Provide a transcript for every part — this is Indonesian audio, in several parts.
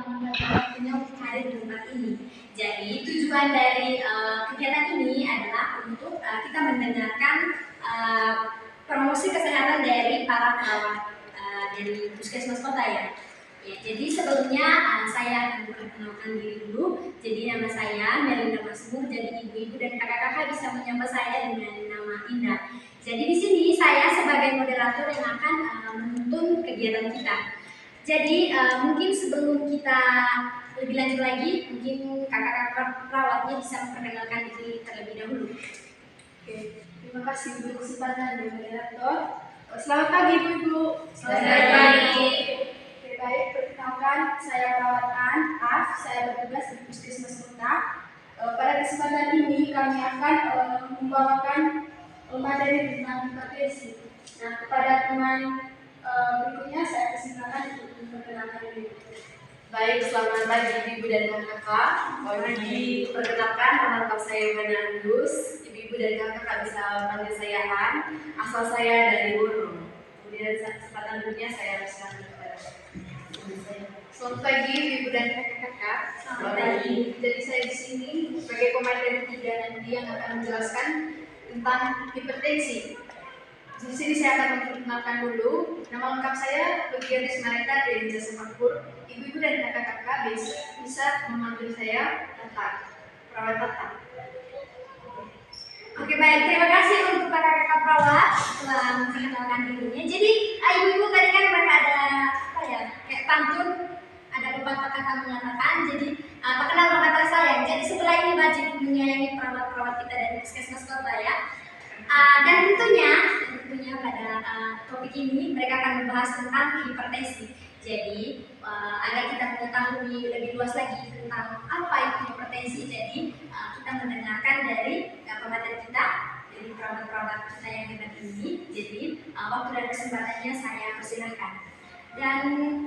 menyempatkan waktunya untuk hadir di tempat ini. Jadi tujuan dari kegiatan ini adalah untuk kita mendengarkan promosi kesehatan dari para perawat dari Puskesmas Kota ya. Jadi sebelumnya saya akan memperkenalkan diri dulu. Jadi nama saya Melinda Masmur. Jadi ibu-ibu dan kakak-kakak bisa menyapa saya dengan nama Indah. Jadi di sini saya sebagai moderator yang akan menuntun kegiatan kita. Jadi mungkin sebelum kita lebih lanjut lagi, mungkin kakak-kakak perawatnya bisa memperkenalkan diri terlebih dahulu. Oke, terima kasih untuk kesempatan dari moderator. Selamat pagi ibu-ibu. Selamat pagi. Baik, perkenalkan saya perawat Af, saya bertugas di Puskesmas Kota. Pada kesempatan ini kami akan membawakan materi tentang hipertensi. Nah, kepada teman berikutnya saya persilakan untuk memperkenalkan diri. Baik, selamat pagi ibu dan kakak. Perkenalkan nama lengkap saya Yohana Andus. Ibu dan kakak bisa panggil saya An. Asal saya dari Wurung. Kemudian kesempatan berikutnya saya persilakan kepada Selamat pagi ibu dan kakak-kakak. Selamat pagi. Jadi saya di sini sebagai pemateri tiga nanti yang akan menjelaskan tentang hipertensi. Di sini saya akan memperkenalkan dulu. Nama lengkap saya Begianis Marita dari Desa Semakmur. Ibu-ibu dan kakak-kakak bisa memanggil saya Tata, perawat Tata. Oke baik, terima kasih untuk kakak-kakak perawat telah memperkenalkan dirinya. Jadi ibu-ibu tadi kan mereka ada apa ya, kayak pantun, ada pepatah kata mengatakan. Jadi perkenal kata saya. Jadi setelah ini wajib menyayangi perawat-perawat kita dari Puskesmas Kota ya. Dan tentunya pada topik ini mereka akan membahas tentang hipertensi. Jadi agar kita mengetahui lebih luas lagi tentang apa itu hipertensi, jadi kita mendengarkan dari pemateri kita, dari perawat-perawat kita yang hebat ini. Jadi waktu dan kesempatannya saya persilahkan. Dan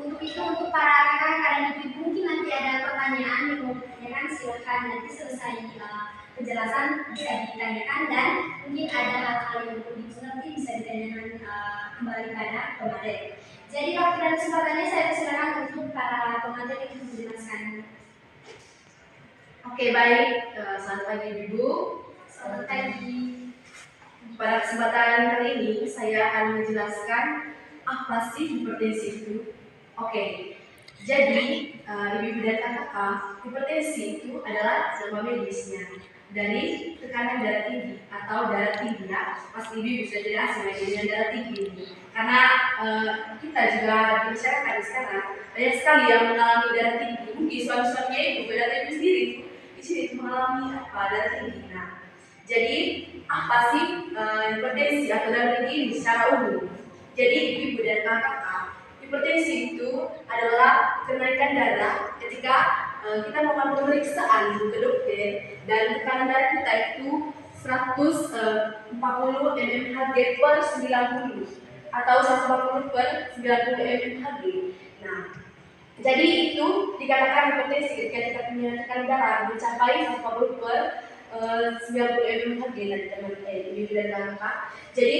untuk itu, untuk para kakak-kakak dan ibu-ibu mungkin nanti ada pertanyaan yang mau ditanyakan, silahkan nanti selesai penjelasan bisa ditanyakan, dan mungkin ada hal-hal yang perlu dimengerti bisa ditanyakan kembali pada pemateri. Jadi waktu dan kesempatannya saya persilakan untuk para pemateri untuk menjelaskan. Oke baik, selamat pagi ibu. Selamat pagi. Pada kesempatan kali ini saya akan menjelaskan apa sih hipertensi itu. Oke, jadi ibu-ibu dan kakak, hipertensi itu adalah nama medisnya dari tekanan darah tinggi atau darah tinggi ya. Pasti ibu bisa jelas dengan darah tinggi ini. Karena kita juga di masyarakat sekarang banyak sekali yang mengalami darah tinggi. Mungkin suami-suaminya ibu berdarah tinggi sendiri di sini mengalami darah tinggi. Nah, jadi apa sih hipertensi atau darah tinggi ini secara umum? Jadi ibu dan kakak, hipertensi itu adalah kenaikan darah ketika kita melakukan pemeriksaan ke dokter dan tekanan darah kita itu 140 mmHg per 90 atau 140 per 90 mmHg. Nah, jadi itu dikatakan hipertensi ketika kita punya tekanan darah mencapai 140 per 90 mmHg ibu dan kakak. Jadi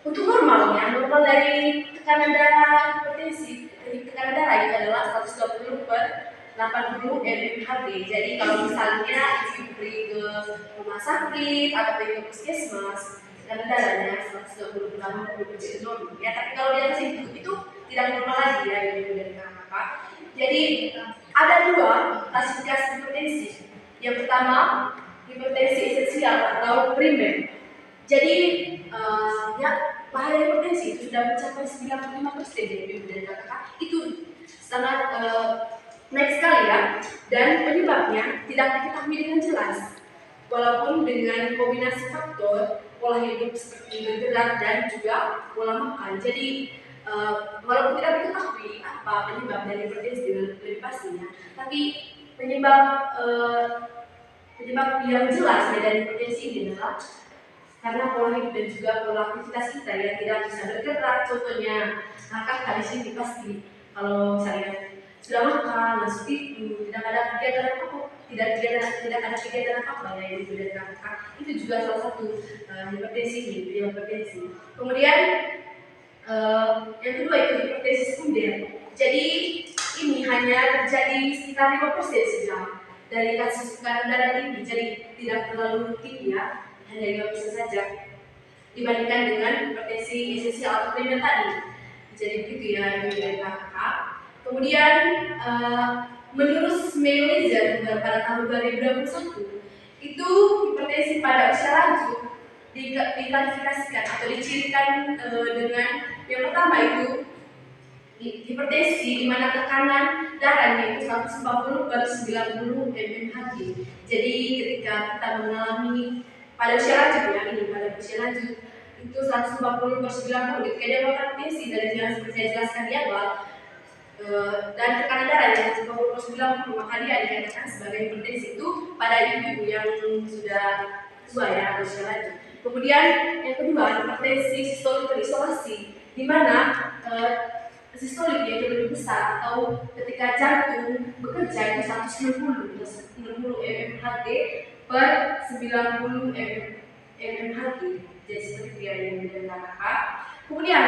untuk normal dari tekanan darah hipertensi, tekanan darah itu adalah 120 per 80 mmHg. Jadi kalau misalnya ibu pergi ke rumah sakit atau pergi ke puskesmas, tekanan darahnya 120 per 80 normal. Ya, tapi kalau di atas itu tidak normal lagi ya ibu dan kakak. Jadi ada dua klasifikasi hipertensi. Yang pertama hipertensi esensial atau primer. Jadi bahaya hipertensi itu sudah mencapai 95% dari ibu dan kakak. Itu sangat naik sekali ya. Dan penyebabnya tidak diketahui dengan jelas. Walaupun dengan kombinasi faktor pola hidup seperti bergerak dan juga pola makan. Jadi walaupun tidak diketahui apa penyebab dari hipertensi dengan lebih pastinya, tapi penyebab yang jelas dari hipertensi ini adalah karena pola hidup dan juga pola aktivitas kita yang tidak bisa bergerak. Contohnya, kakak di sini pasti kalau saya sudah makan, langsung tidur, tidak ada kegiatan apa, tidak ada kegiatan apa ya ibu dan kakak. Itu juga salah satu hipertensi ini, hipertensi. Kemudian yang kedua itu hipertensi sekunder. Jadi ini hanya hanya terjadi sekitar 5% saja dari kasus tekanan darah tinggi, jadi tidak terlalu tinggi ya, hanya 5% saja dibandingkan dengan hipertensi esensial atau primer tadi. Jadi begitu ya Ibu dan Kakak. Kemudian menurut Mayo pada tahun 2021 itu hipertensi pada usia lanjut diklasifikasikan atau dicirikan dengan yang pertama itu hipertensi di mana tekanan darahnya itu 140/90 mmHg. Jadi ketika kita mengalami pada usia lanjut ya, ini pada usia lanjut itu 140/90 ketika dia melakukan hipertensi dari yang seperti saya jelaskan di awal dan tekanan darah yang 140/90 maka dia dikatakan sebagai hipertensi itu pada ibu-ibu yang sudah tua ya atau usia lanjut. Kemudian yang kedua hipertensi sistolik terisolasi di mana sistolik yang lebih besar atau ketika jantung bekerja itu 160 mmHg per 90 mmHg. Jadi seperti dia yang kakak. Kemudian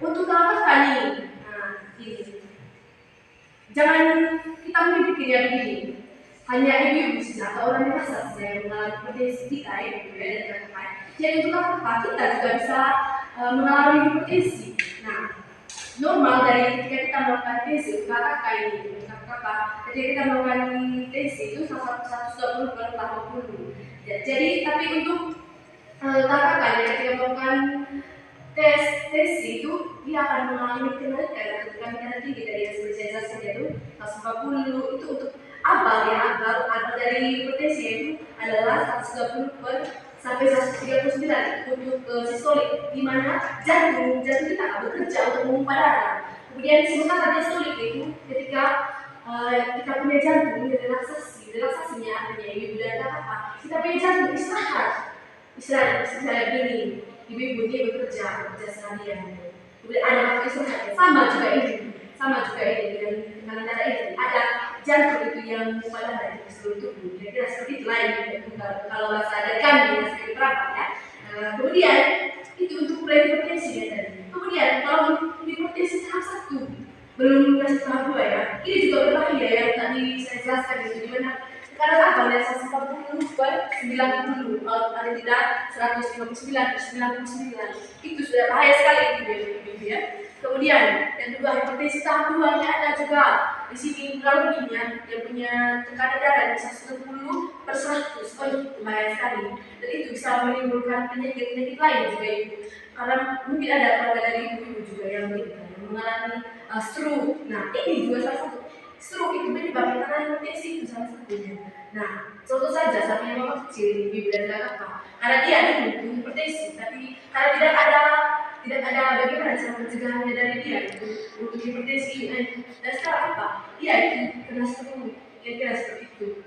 untuk kakak nih, ini jangan kita berpikir ya begini, hanya ibu-ibu saja atau orang dewasa saja yang mengalami hipertensi kita ya, dan kakak. Jadi untuk kakak kita juga bisa mengalami hipertensi. Nah, normal dari ketika kita melakukan tes itu kakak ini ketika kita melakukan tes itu 120/80. Jadi tapi untuk kakak ketika melakukan tes itu dia akan mengalami kenaikan atau tekanan tinggi dari yang seperti saya jelaskan itu 140 itu untuk abal dari hipertensi itu adalah 130/sampai 139 untuk sistolik di mana jantung kita bekerja untuk memompa darah. Kemudian sementara diastolik itu ketika kita punya jantung relaksasinya artinya ibu dan kakak kita punya jantung istirahat ini ibu dia bekerja seharian. Kemudian ada waktu istirahat sama juga ini dengan tekanan darah itu ada jantung itu yang memompa darah di seluruh tubuh. Kira-kira seperti itu lain kalau bahasa dari kami ya seperti berapa ya. Kemudian itu untuk prehipertensi ya tadi. Kemudian kalau hipertensi tahap 1 belum kasih tahap 2 ya, ini juga berbahaya ya tadi saya jelaskan itu di mana tekanan abal dari 140/90 kalau ada tidak 159/99 itu sudah bahaya sekali itu ya. Kemudian yang kedua hipertensi tahap 2 nya ada juga di sini kurang lebihnya yang punya tekanan darah 160/100 bahaya sekali dan itu bisa menimbulkan penyakit lain juga ibu karena mungkin ada keluarga dari ibu juga yang mengalami stroke. Nah ini juga salah satu stroke itu menyebabkan karena hipertensi itu salah satunya. Nah contoh saja sama yang mama kecil ibu dan kakak karena dia itu hipertensi tapi karena tidak ada bagaimana cara pencegahannya dari dia itu untuk hipertensi dan sekarang apa? Dia itu kena stroke kira-kira seperti itu.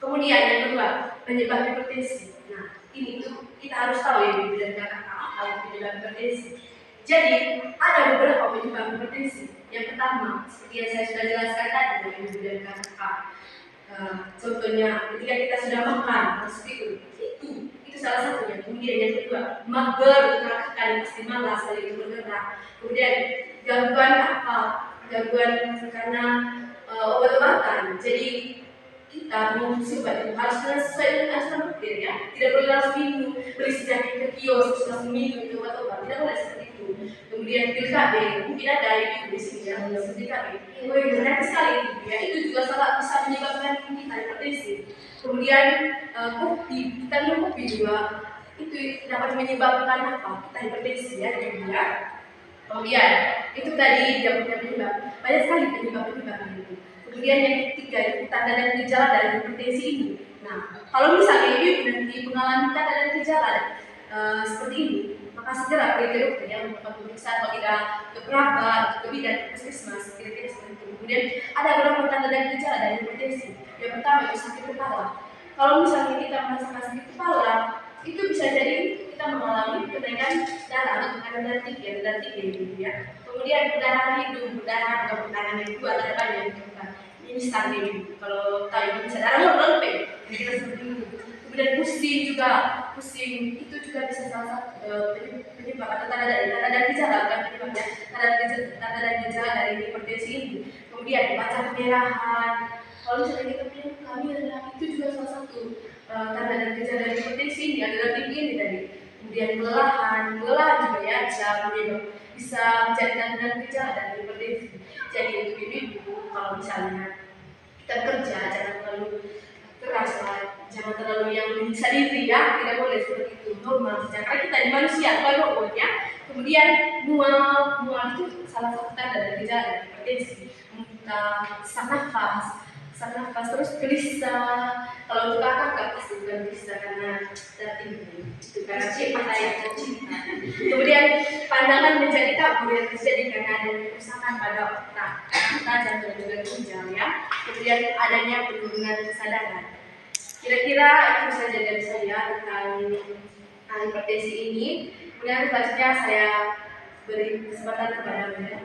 Kemudian yang kedua penyebab hipertensi. Nah ini tuh kita harus tahu ya ibu dan kakak apa penyebab hipertensi. Jadi ada beberapa penyebab hipertensi. Yang pertama seperti yang saya sudah jelaskan tadi ibu dan kakak. Contohnya ketika kita sudah makan itu salah satunya. Kemudian yang kedua mager kali pasti malas dari bergerak. Kemudian gangguan karena obat-obatan. Jadi kita mengonsumsi obat itu harus sesuai dengan asupan dokter ya. Tidak boleh langsung minum beli sejajar ke kios langsung minum itu obat-obat. Tidak boleh seperti itu. Kemudian PKB mungkin ada ibu di sini yang mengonsumsi PKB. Benar sekali ya. Itu juga bisa menyebabkan kita hipertensi. Kemudian kita minum kopi juga itu dapat menyebabkan apa? Kita hipertensi ya. Kemudian itu tadi dia punya penyebab banyak sekali penyebab itu. Kemudian yang ketiga itu tanda dan gejala dari hipertensi ini. Nah kalau misalnya ibu nanti mengalami tanda dan gejala seperti ini maka segera pergi ke dokter yang melakukan pemeriksaan kalau tidak ke perawat, ke bidan, ke puskesmas kira-kira seperti itu. Kemudian ada beberapa tanda dan gejala dari hipertensi. Yang pertama itu sakit kepala. Kalau misalnya kita merasakan sakit kepala, itu bisa jadi kita mengalami kenaikan darah atau tekanan darah tinggi gitu ya. Kemudian perdarahan hidung, perdarahan yang kedua ada banyak ini standar ini. Kalau tahu bisa darah lempeng, kira-kira seperti itu. Kemudian pusing itu juga bisa salah satu penyebab atau tanda dan gejala, bukan penyebabnya, tanda dan gejala dari hipertensi ini. Kemudian baca kemerahan, kalau misalnya kita punya kami adalah itu juga salah satu tanda dan gejala dari hipertensi ini adalah tinggi ini tadi. Kemudian kelelahan juga ya bisa menjadi tanda dan gejala dari hipertensi. Jadi untuk ibu kalau misalnya kita bekerja jangan terlalu keras lah, jangan terlalu yang menyiksa diri ya, tidak boleh seperti itu, normal saja karena kita di manusia bukan robot ya. Kemudian mual itu salah satu tanda dan gejala dari hipertensi. Muntah, sesak nafas terus gelisah. Kalau untuk kakak pasti bukan gelisah karena tinggi itu karena cinta ya, cinta. Kemudian pandangan menjadi kabur yang terjadi karena adanya kerusakan pada otak, jantung dan juga ginjal ya. Kemudian adanya penurunan kesadaran. Kira-kira itu saja dari saya tentang hipertensi ini. Kemudian selanjutnya saya beri kesempatan kepada Mbak.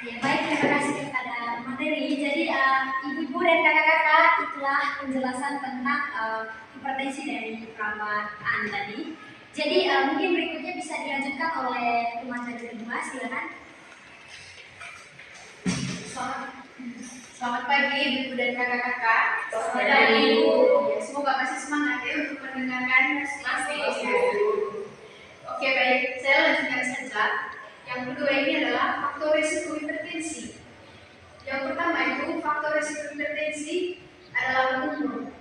Ya, baik, terima kasih kepada materi. Jadi ibu-ibu dan kakak-kakak, itulah penjelasan tentang hipertensi dari perawat An tadi. Jadi mungkin berikutnya bisa dilanjutkan oleh pemateri kedua, silakan. Selamat pagi ibu dan kakak-kakak. Selamat pagi, Ibu. Semoga masih semangat ya untuk mendengarkan masih. Oke baik, saya lanjutkan saja. Yang kedua ini adalah faktor risiko hipertensi. Yang pertama itu faktor risiko hipertensi adalah umur.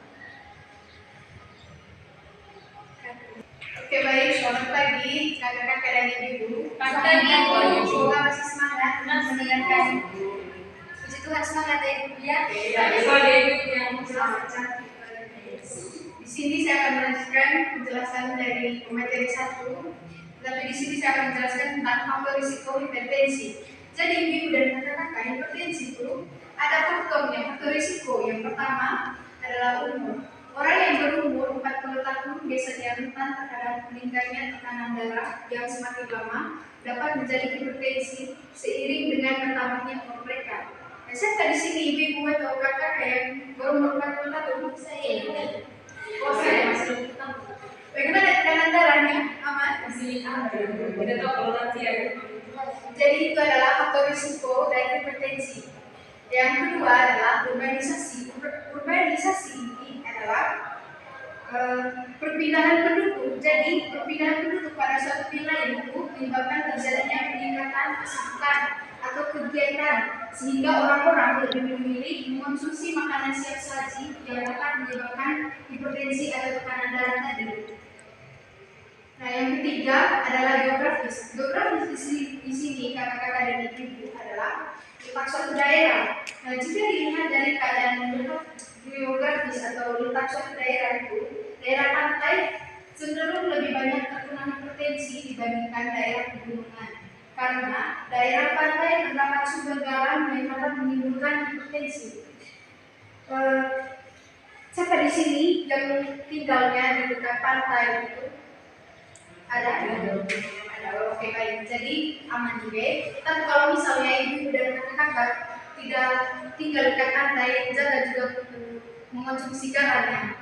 Oke baik, selamat pagi kakak-kakak dan ibu-ibu. Selamat pagi. Semoga masih semangat mendengarkan. Puji Tuhan, semangat ya ibu ya. Di sini saya akan melanjutkan penjelasan dari materi 1. Tapi di sini saya akan menjelaskan tentang faktor risiko hipertensi. Jadi ibu dan kakak-kakak, hipertensi itu ada faktornya, faktor risiko. Yang pertama adalah umur. Orang yang berumur 40 tahun biasanya rentan terhadap meningkatnya tekanan darah yang semakin lama dapat menjadi hipertensi seiring dengan bertambahnya umur mereka. Nah, saya di sini ibu atau kakak yang berumur 40 tahun, saya masih bagaimana tekanan darahnya? Aman? Tidak tahu kalau nanti ya. Jadi itu adalah faktor risiko dari hipertensi. Yang kedua adalah urbanisasi. Urbanisasi ini adalah perpindahan penduduk. Jadi perpindahan penduduk pada suatu wilayah itu menyebabkan terjadinya peningkatan kesibukan atau kegiatan sehingga orang-orang lebih memilih mengonsumsi makanan siap saji yang dapat menyebabkan hipertensi atau tekanan darah tadi. Nah, yang ketiga adalah geografis. Geografis di sini kakak-kakak dan ibu adalah letak suatu daerah. Nah, jika dilihat dari keadaan geografis atau letak suatu daerah itu, daerah pantai cenderung lebih banyak terkena hipertensi dibandingkan daerah pegunungan. Karena daerah pantai terdapat sumber garam yang dapat menimbulkan hipertensi. Siapa di sini yang tinggalnya di dekat pantai itu? Ada. Oke baik. Jadi aman juga. Tapi kalau misalnya ibu dan kakak tidak tinggal dekat pantai, jaga juga mengonsumsi garamnya.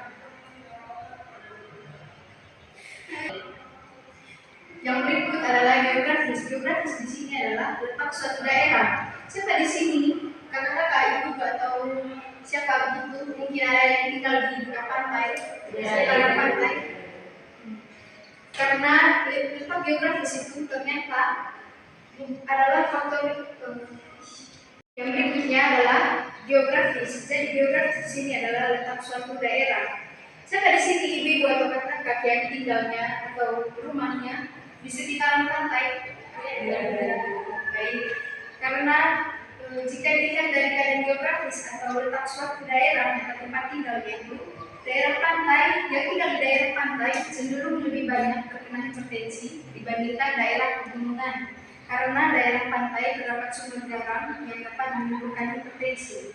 Yang berikut adalah geografis. Geografis di sini adalah letak suatu daerah. Siapa di sini kakak-kakak ibu atau siapa begitu mungkin ada yang tinggal di dekat pantai, sekitar pantai. Karena letak geografis itu ternyata adalah faktor yang berikutnya adalah geografis. Jadi geografis di sini adalah letak suatu daerah. Siapa di sini ibu atau kakak yang tinggalnya atau rumahnya di sekitaran pantai? Baik. Karena jika dilihat dari keadaan geografis atau letak suatu daerah atau tempat tinggalnya itu, daerah pantai yang tinggal di daerah pantai cenderung lebih banyak terkena hipertensi dibandingkan daerah pegunungan. Karena daerah pantai terdapat sumber garam yang dapat menimbulkan hipertensi.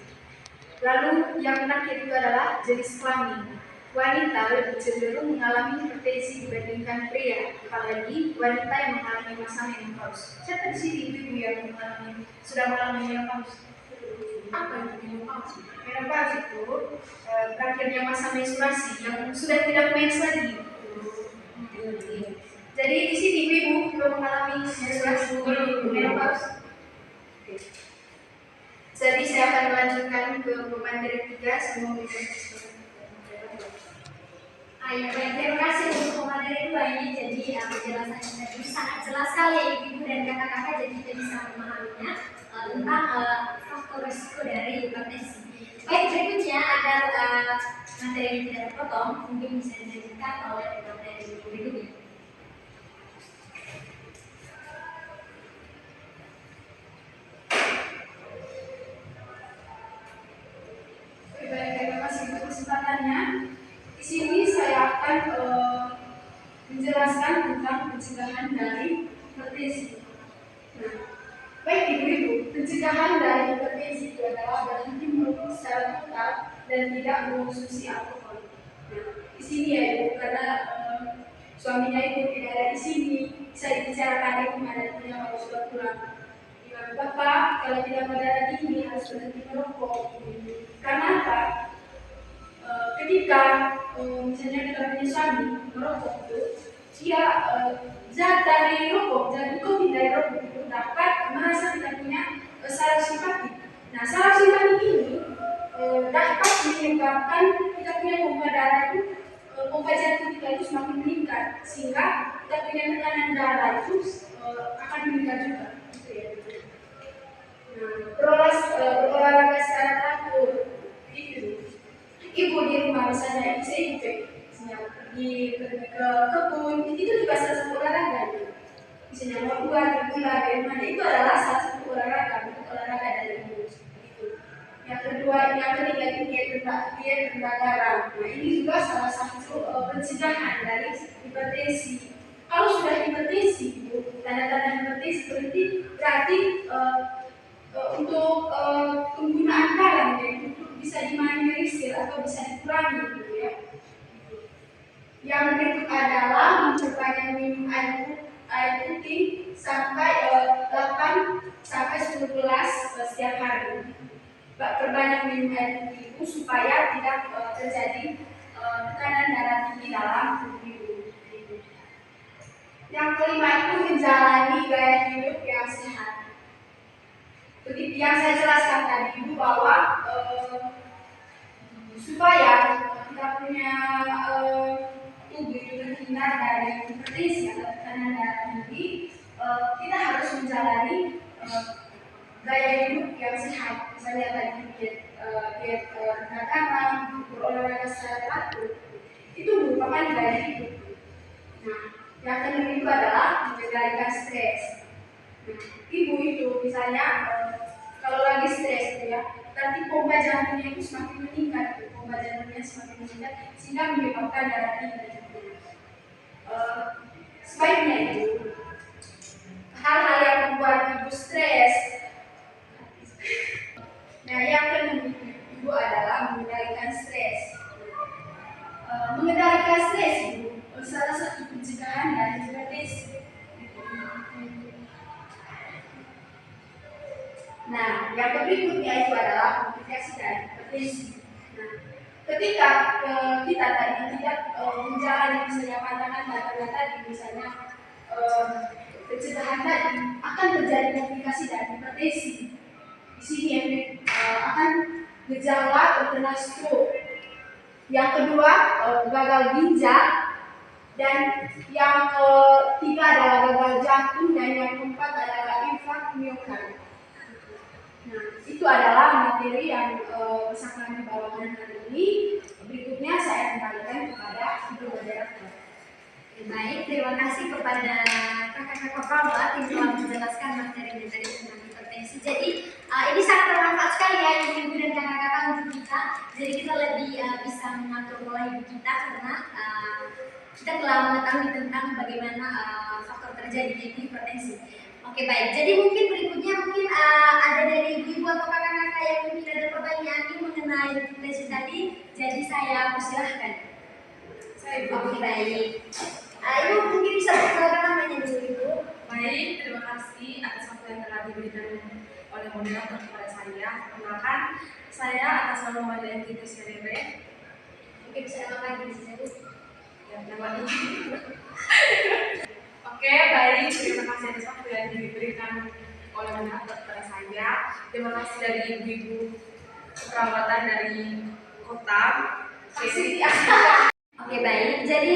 Lalu yang terakhir itu adalah jenis kelamin. Wanita lebih cenderung mengalami hipertensi dibandingkan pria, apalagi wanita yang mengalami masa menopause. Siapa di sini ibu yang sudah mengalami menopause? Apa itu menopause? menopause itu berakhirnya masa menstruasi yang sudah tidak mens lagi. Jadi di sini ibu belum mengalami menstruasi menopause. Jadi saya akan melanjutkan ke materi 3 sebelum Ya, baik, terima kasih untuk materi 2 ini. Jadi penjelasannya tadi sangat jelas sekali ya ibu dan kakak-kakak, jadi kita bisa memahaminya tentang faktor risiko dari hipertensi. Baik, berikutnya agar materi ini tidak terpotong, mungkin bisa dilanjutkan oleh materi berikutnya. Baik, terima kasih untuk kesempatannya. Di sini saya akan menjelaskan tentang pencegahan dari hipertensi. Nah, baik ibu-ibu, pencegahan dari hipertensi itu adalah berhenti merokok secara total dan tidak mengonsumsi alkohol. Nah, di sini ya ibu, karena suaminya ibu tidak ada di sini, bisa dibicarakan ibu menghadapinya kalau sudah pulang. Ya, Bapak, kalau tidak berdarah tinggi harus berhenti merokok. Karena apa? Ketika misalnya kita punya suami merokok itu, dia zat dari rokok, zat nikotin dari rokok itu dapat merasa kita punya saraf simpatik. Nah, saraf simpatik ini dapat menyebabkan kita punya pompa darah itu, pompa jantung kita itu semakin meningkat, sehingga kita punya tekanan darah itu akan meningkat juga. Berolahraga secara teratur itu ibu di rumah misalnya SMP pergi ke kebun itu juga salah satu olahraga, misalnya mau buat gula bagaimana itu adalah salah satu olahraga, bentuk olahraga dari ibu itu. Yang kedua, yang ketiga itu diet rendah garam. Nah, ini juga salah satu pencegahan dari hipertensi. Kalau sudah hipertensi, tanda-tanda hipertensi berarti untuk penggunaan garam ya, untuk bisa diminimalisir atau bisa dikurangi gitu ya. Yang berikut adalah memperbanyak minum air putih sampai 8 sampai 10 gelas setiap hari. Perbanyak minum air putih itu supaya tidak terjadi tekanan darah tinggi dalam tubuh ibu. Yang kelima itu menjalani gaya hidup yang sehat. Seperti yang saya jelaskan tadi ibu bahwa supaya kita punya tubuh itu terhindar dari hipertensi atau tekanan darah tinggi, kita harus menjalani gaya hidup yang sehat. Misalnya tadi diet rendah garam, berolahraga secara teratur, itu merupakan gaya hidup. Nah, yang kedua itu adalah mengendalikan stres. Ibu itu misalnya kalau lagi stres itu ya, nanti pompa jantungnya itu semakin meningkat, pompa jantungnya semakin meningkat sehingga menyebabkan darah tinggi. Sebaiknya itu hal-hal yang membuat ibu stres. Nah, yang kedua ibu adalah mengendalikan stres. Mengendalikan stres ibu salah satu pencegahan dari hipertensi. Nah, yang berikutnya itu adalah komplikasi dari hipertensi. Nah, ketika kita tadi tidak menjalani misalnya pantangan tadi, misalnya pencegahan tadi, akan terjadi komplikasi dari hipertensi. Di sini yang akan gejala terkena stroke. Yang kedua gagal ginjal, dan yang ketiga adalah gagal jantung, dan yang keempat adalah infark miokard. Nah, itu adalah materi yang bisa kami bawakan hari ini. Berikutnya saya kembalikan kepada Ibu Moderator. Baik, terima kasih kepada kakak-kakak perawat yang telah menjelaskan materi tentang hipertensi. Jadi ini sangat bermanfaat sekali ya ibu dan kakak-kakak untuk kita. Jadi kita lebih bisa mengatur pola hidup kita karena kita telah mengetahui tentang bagaimana faktor terjadinya hipertensi. Oke, baik, jadi mungkin berikutnya ada dari ibu-ibu atau kakak-kakak yang mungkin ada pertanyaan mengenai hipertensi tadi. Jadi saya persilahkan. Oke, baik. Ibu mungkin bisa perkenalkan namanya dulu ibu. Baik, terima kasih atas waktu yang telah diberikan oleh moderator kepada saya. Perkenalkan, Saya atas nama Maria Hendrika Serere. Mungkin bisa apa lagi bisa Bu? Ya, nama ini. Oke, baik. Terima kasih atas waktu yang diberikan oleh mendapat kepada saya. Terima kasih dari ibu-ibu perawatan dari kota. Oke baik, jadi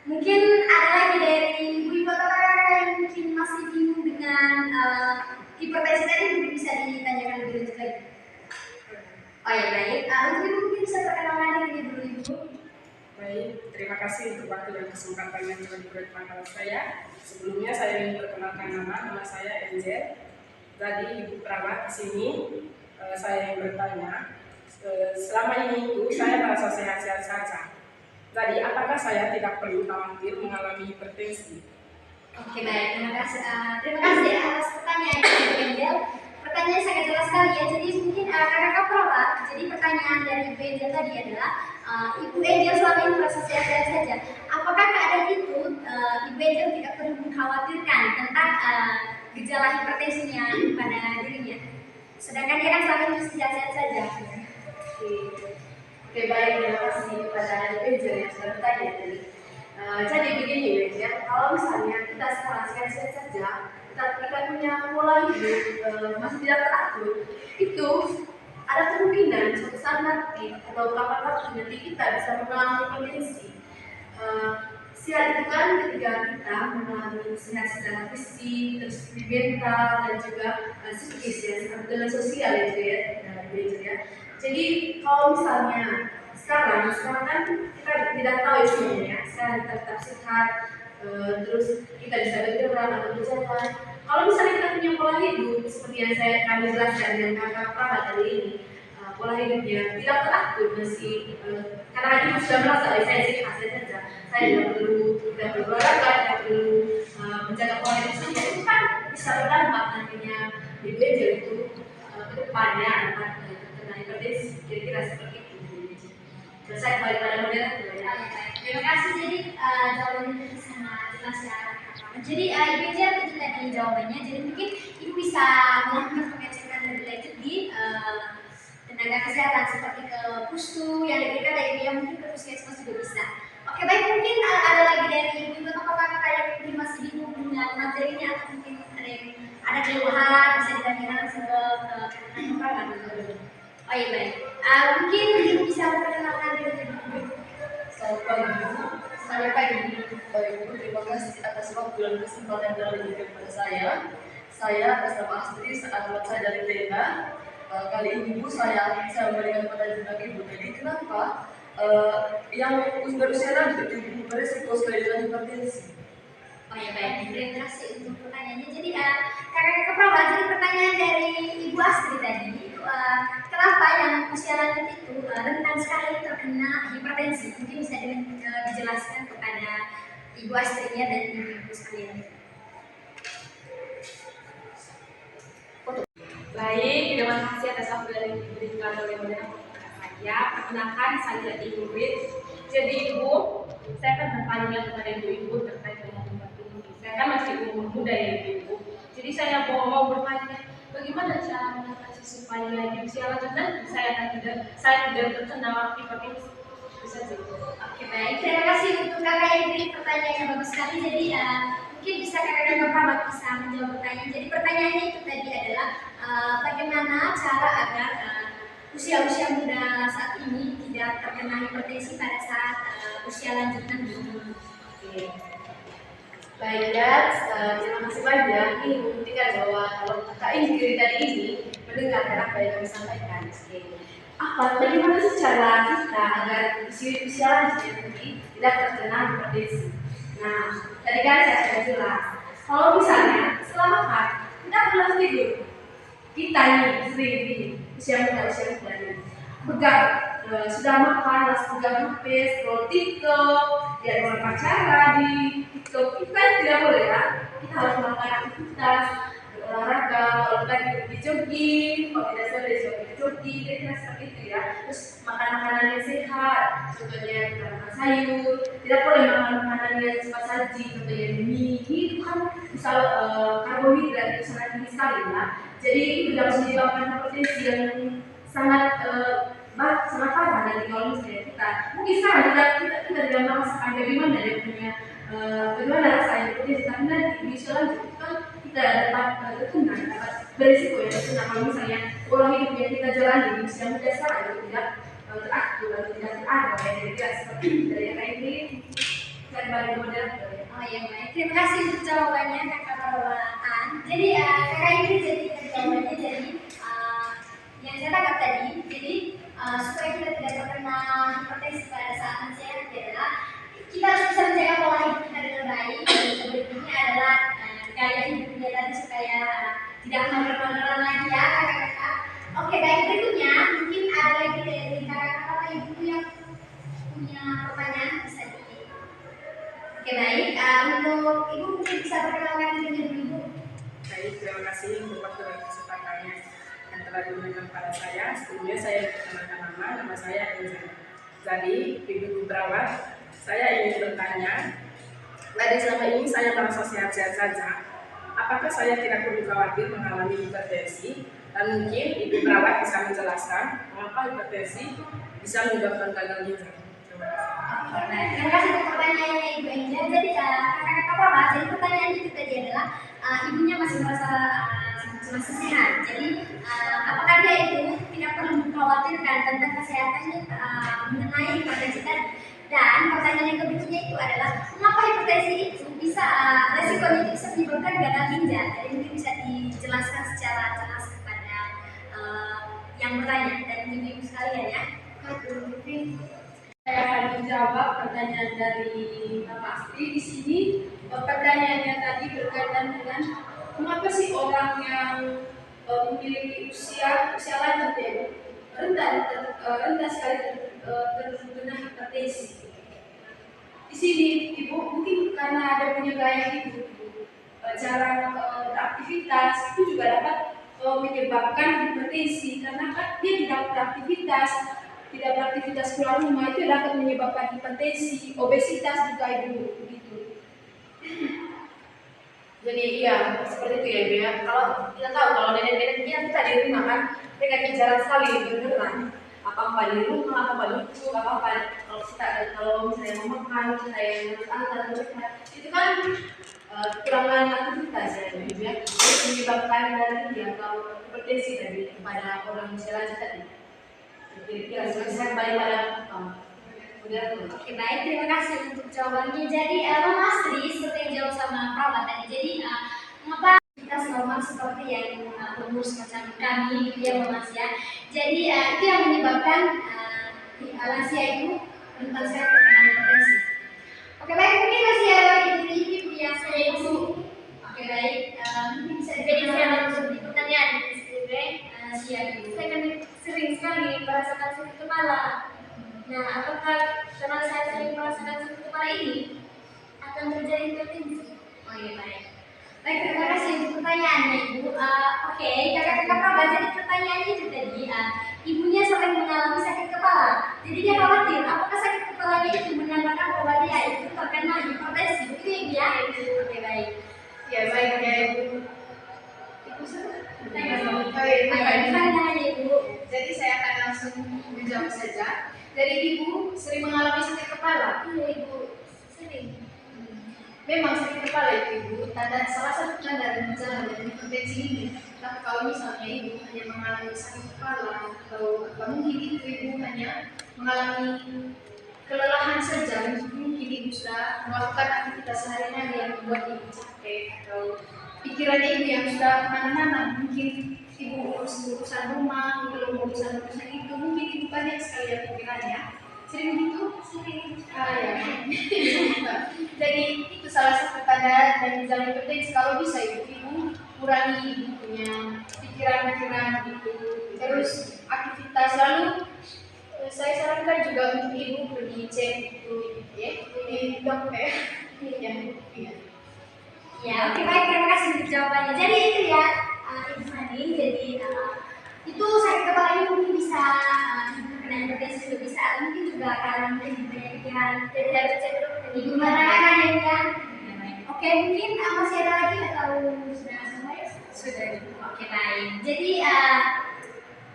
mungkin ada lagi dari ibu-ibu atau kakak yang mungkin masih bingung dengan hipertensi tadi, mungkin bisa ditanyakan lebih lanjut lagi. Oh ya baik, untuk ibu mungkin bisa perkenalkan diri dulu ibu. Baik, terima kasih untuk waktu dan kesempatan yang telah diberikan kepada saya. Sebelumnya saya ingin perkenalkan nama saya Angel. Jadi ibu perawat di sini. Saya yang bertanya, selama ini saya merasa sehat-sehat saja. Jadi apakah saya tidak perlu khawatir mengalami hipertensi? Oke baik, terima kasih atas pertanyaan Ibu Angel. Pertanyaan sangat jelas sekali ya. Jadi mungkin kakak perawat. Jadi pertanyaan dari Ibu Angel tadi adalah Ibu Angel selama ini merasa sehat-sehat saja. Apakah keadaan itu Ibu Angel tidak perlu mengkhawatirkan tentang gejala hipertensinya pada dirinya? Sedangkan dia kan selama ini sehat-sehat saja. Oke, baik. Terima kasih kepada Angel yang sudah bertanya tadi. Jadi begini ya, kalau misalnya kita sekarang sehat-sehat saja, kita punya pola hidup masih tidak teratur, itu ada kemungkinan suatu saat nanti atau kapan waktu nanti kita bisa mengalami hipertensi. Sehat itu kan ketika kita mengalami sehat secara fisik, terus mental dan juga psikis ya, dengan sosial ya. Jadi kalau misalnya sekarang kan kita tidak tahu ya sebenarnya, sekarang kita tetap sehat, terus kita bisa bergerak atau berjalan. Kalau misalnya kita punya pola hidup seperti yang kami jelaskan dengan kakak perawat kali ini, pola hidupnya tidak teratur masih karena ibu sudah merasa saya sehat saja, saya tidak perlu olahraga, tidak perlu menjaga pola hidup saja, itu kan bisa berdampak nantinya di belajar itu ke depannya dapat terkena hipertensi, kira-kira seperti itu. Saya kembali pada moderator. Terima kasih. Jadi jawabannya tadi sangat jelas ya. Jadi Ibu Angel itu tadi jawabannya. Jadi mungkin Ibu bisa melakukan pengecekan lebih lanjut di tenaga kesehatan seperti ke pustu yang lebih dekat ya, mungkin ke puskesmas juga bisa. Oke baik, mungkin ada lagi dari ibu atau kakak yang mungkin masih bingung dengan materinya atau mungkin ada keluhan bisa ditanyakan langsung ke kakak dulu. Oh iya baik, mungkin ibu bisa memperkenalkan diri dulu. Selamat pagi, saya pagi. Baik ibu, terima kasih atas waktu dan kesempatan yang telah diberikan kepada saya. Saya atas nama Astri, sahabat saya dari Lena. Kali ini ibu saya memberikan pada ibu. Jadi kenapa yang berusia lanjut itu beresiko sekali dengan hipertensi? Oh ya baik, terima kasih untuk pertanyaannya. Jadi kakak perawat, jadi pertanyaan dari Ibu Astri tadi, kenapa yang usia lanjut itu rentan sekali terkena hipertensi? Mungkin bisa dijelaskan kepada Ibu Astri dan ibu-ibu sekalian. Baik, terima kasih atas waktu yang diberikan oleh moderator saya. Perkenalkan saya Ingrid. Jadi ibu, saya akan bertanya kepada ibu-ibu terkait dengan hipertensi. Saya kan masih umur muda ya ibu. Jadi saya mau bertanya, bagaimana cara mengatasi supaya di usia lanjut nanti saya tidak terkena hipertensi? Bisa saja. Oke baik, terima kasih untuk kakak Ingrid, pertanyaannya bagus sekali. Jadi mungkin bisa kakak dan bapak bisa menjawab pertanyaan. Jadi pertanyaannya itu tadi adalah bagaimana cara agar usia-usia muda saat ini tidak terkena hipertensi pada saat usia lanjut nanti. Oke. Baik ya, terima kasih banyak. Ini membuktikan bahwa kalau Kak Ingrid tadi ini mendengarkan apa yang kami sampaikan. Bagaimana cara kita agar usia lanjut nanti tidak terkena hipertensi? Nah, tadi kan saya sudah jelas. Kalau misalnya selama makan kita belum tidur, kita nih sering ini usia muda ini begadang, sudah makan langsung pegang HP, scroll TikTok, lihat orang pacaran di TikTok, itu kan tidak boleh ya. Kita harus melakukan aktivitas olahraga, kalau lagi pergi jogging, kalau tidak sore jogging, jadi seperti itu ya. Terus makan makanan yang sehat, contohnya kita makan sayur, tidak boleh makan makanan yang cepat saji, contohnya mie, itu kan misal karbohidrat itu sangat tinggi sekali ya. Jadi itu dapat menyebabkan hipertensi yang sangat bisa kita tidak merasakan bagaimana dia punya bagaimana rasanya hipertensi, karena di selanjutnya kan kita dapat terkena dapat berisiko ya terkena kalau misalnya pola hidup yang kita jalani di usia muda sekarang itu tidak teratur atau tidak terarah ya, jadi tidak seperti dari kayak ini dan balik modern. Oh ya baik, terima kasih untuk jawabannya kakak Rolaan. Jadi kakak ini jadi jawabannya jadi yang saya tangkap tadi, jadi supaya kita tidak terkena hipertensi pada saat lansia adalah kita harus bisa menjaga pola hidup kita dengan baik. Dan berikutnya adalah gaya hidupnya tadi supaya tidak mager-mageran lagi ya kakak-kakak. Oke baik, berikutnya mungkin ada lagi dari kakak-kakak atau ibu yang punya pertanyaan bisa di. Oke baik, untuk ibu mungkin bisa perkenalkan diri ibu. Baik, terima kasih untuk waktu dan kesempatannya yang telah diberikan pada saya. Sebelumnya saya perkenalkan nama saya Enza. Jadi, ibu perawat, saya ingin bertanya, dari selama ini saya merasa sehat-sehat saja. Apakah saya tidak perlu khawatir mengalami hipertensi? Dan mungkin ibu perawat bisa menjelaskan mengapa hipertensi bisa menyebabkan gagal ginjal. Terima kasih. Nah, terima kasih untuk pertanyaannya Ibu Enja. Jadi kakak-kakak perawat, jadi pertanyaan itu tadi adalah ibunya masih merasa masih sehat. Jadi apakah dia itu tidak perlu mengkhawatirkan tentang kesehatannya mengenai hipertensi tadi? Dan pertanyaan yang berikutnya itu adalah mengapa hipertensi itu bisa resikonya itu bisa menyebabkan gagal ginjal? Jadi mungkin bisa dijelaskan secara jelas kepada yang bertanya dan ibu-ibu sekalian ya. Saya akan menjawab pertanyaan dari Bapak Astri di sini. Pertanyaannya tadi berkaitan dengan mengapa sih orang yang memiliki usia lanjut ya rentan sekali terkena hipertensi. Di sini ibu mungkin karena ada punya gaya hidup, jarang beraktivitas itu juga dapat menyebabkan hipertensi karena kan dia tidak beraktivitas keluar rumah itu dapat menyebabkan hipertensi, obesitas juga ibu begitu. Jadi iya seperti itu ya Ibu ya. Kalau kita tahu kalau nenek-nenek kita di rumah kan mereka jarang sekali beneran apa-apa di rumah, apa-apa duduk, apa-apa kalau misalnya mau makan, misalnya antar mereka itu kan kekurangan aktivitas ya Ibu ya. Itu menyebabkan dari dia kalau hipertensi dari kepada orang usia lanjut tadi. Kira-kira sehat baik pada Oke baik, terima kasih untuk jawabannya. Jadi Mama Astri seperti yang jawab sama perawat tadi. Jadi mengapa kita normal seperti yang umur semacam kami ya Mama ya. Jadi itu yang menyebabkan lansia itu rentan sekali terkena hipertensi. Oke baik, mungkin masih ada lagi ibu yang saya ibu. Oke baik, mungkin bisa dijelaskan di pertanyaan siap. Saya kan sering sekali merasakan sakit kepala. Nah, apakah karena saya sering merasakan sakit kepala ini akan terjadi hipertensi? Oh iya baik. Baik, terima kasih untuk pertanyaannya Ibu. Oke, kakak-kakak perawat, jadi pertanyaannya itu tadi, ibunya sering mengalami sakit kepala. Jadi dia khawatir, apakah sakit kepalanya itu menandakan bahwa dia itu terkena hipertensi? Itu ya Ibu ya? Oke baik. Ya baik ya ibu. Ibu Ibu. Jadi saya akan langsung menjawab saja. Dari ibu sering mengalami sakit kepala. Iya Ibu, sering. Memang sakit kepala itu ibu, salah satu tanda dan gejala dari hipertensi ini. Tapi kalau misalnya ibu hanya mengalami sakit kepala atau mungkin itu ibu hanya mengalami kelelahan saja, mungkin ibu sudah melakukan aktivitas sehari-hari yang membuat ibu capek atau pikirannya ibu yang sudah kemana-mana, mungkin ibu urusan rumah, belum urusan itu, mungkin ibu banyak sekali yang pikirannya. Sering gitu? Sering. Ya. Jadi itu salah satu tanda dan gejala hipertensi. Kalau bisa ibu kurangi ibu punya pikiran-pikiran gitu. Terus aktivitas lalu saya sarankan juga untuk ibu pergi cek itu ya di dokter. Ya. Ya, oke baik, terima kasih untuk jawabannya. Jadi itu ya, Ibu Fani, jadi itu sakit kepala ini mungkin bisa kena hipertensi juga bisa, mungkin juga karena mungkin banyak pikiran, jadi harus cek dulu di gimana kan ya. Oke, mungkin masih ada lagi atau sudah selesai? Sudah. Oke baik. Jadi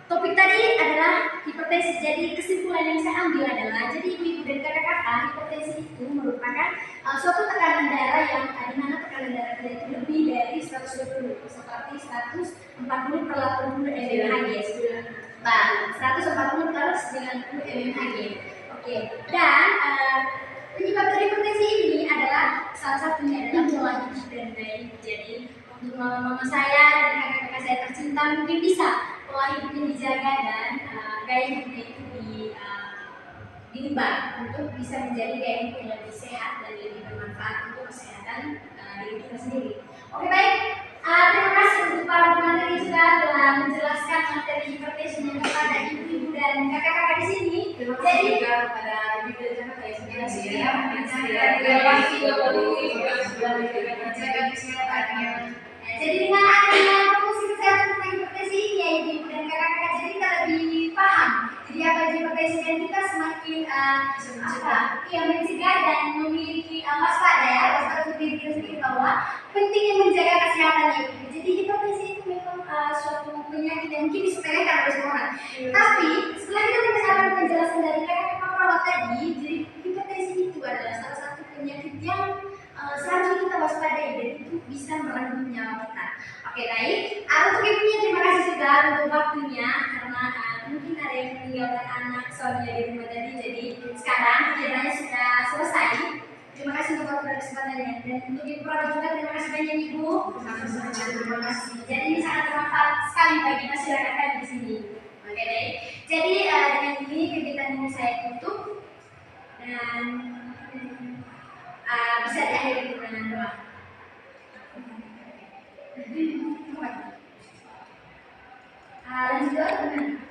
topik tadi adalah hipertensi. hipertensi. Jadi kesimpulan yang saya ambil adalah, jadi ibu dan kakak-kakak, hipertensi itu merupakan suatu tekanan darah yang di mana tekanan darah kita itu lebih dari 120, seperti 140 per 80 mmHg. Nah, 140 per 90 mmHg. Oke. Dan penyebab dari hipertensi ini adalah salah satunya adalah pola hidup dan gaya hidup. Jadi untuk mama-mama saya dan kakak-kakak saya tercinta mungkin bisa pola hidupnya dijaga dan gaya hidupnya itu diubah untuk bisa menjadi gaya hidup yang lebih sehat dan lebih bermanfaat untuk kesehatan diri kita sendiri. Oke, baik. Terima kasih untuk para pemateri juga telah menjelaskan materi hipertensi kepada ibu-ibu dan kakak-kakak di sini. Terima kasih juga kepada ibu dan kakak yang sudah siap menjaga kesehatannya. Jadi dengan adanya promosi kesehatan tentang hipertensi ini ya ibu dan kakak-kakak, jadi kita lebih paham. Jadi apa itu hipertensi dan kita semakin mencegah dan memiliki waspada ya, waspada untuk diri kita sendiri bahwa pentingnya menjaga kesehatan ibu. Jadi hipertensi itu memang suatu penyakit yang mungkin disepelekan oleh semua orang. Tapi setelah kita mendengarkan penjelasan dari kakak-kakak perawat tadi, jadi hipertensi itu adalah salah satu penyakit yang seharusnya kita waspadai dan itu bisa merenggut nyawa kita. Oke, baik. Untuk ibunya terima kasih juga untuk waktunya karena mungkin ada yang meninggalkan anak suaminya di rumah tadi. Jadi sekarang kegiatannya sudah selesai. Terima kasih untuk waktu dan kesempatannya. Dan untuk ibu perawat juga terima kasih banyak ibu. Terima kasih. Jadi ini sangat bermanfaat sekali bagi masyarakat kami di sini. Oke, baik. Jadi dengan ini kegiatan ini saya tutup dan bisa diakhiri dengan doa. Lanjut doa.